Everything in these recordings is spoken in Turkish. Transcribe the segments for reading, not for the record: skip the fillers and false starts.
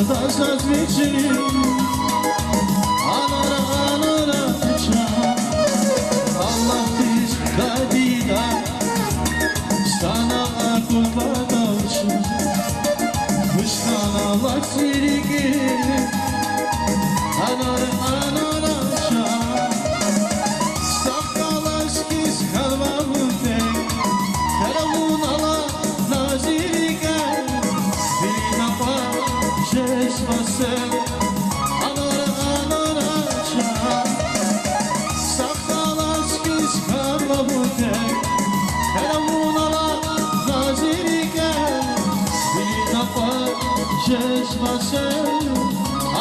da zazvičim, anora tečam. Allah tiz kadida, sana kurban olsun. Kuşkana laksiriki, anora tečam. Sakalaş kiz kalmamı tek, karamun ala nazirike. Bilina pa jes vasem, anora tečam. Sakalaş kiz kalmamı tek, karamun ala nazirike. Bilina pa jes vasem,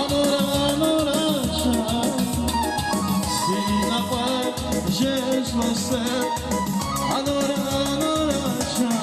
anora tečam. Bilina pa jes vasem, anora tečam.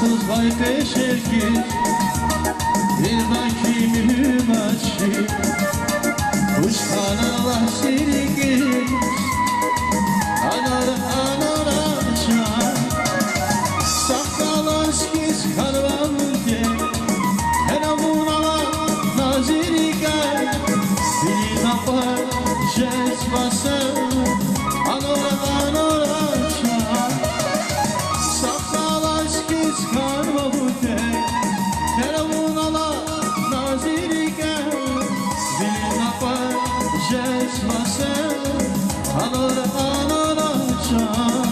Kız vay peşerki, bir bakayım açı. Kuşkan Allah sirki, anora çam. Sakalaş kiz karvamke, heramun ala nazirike. Bilina pa jes vasem, anora çam. Sakalaş kiz karvamke, heramun ala nazirike. Bilina pa jes vasem, anora çam.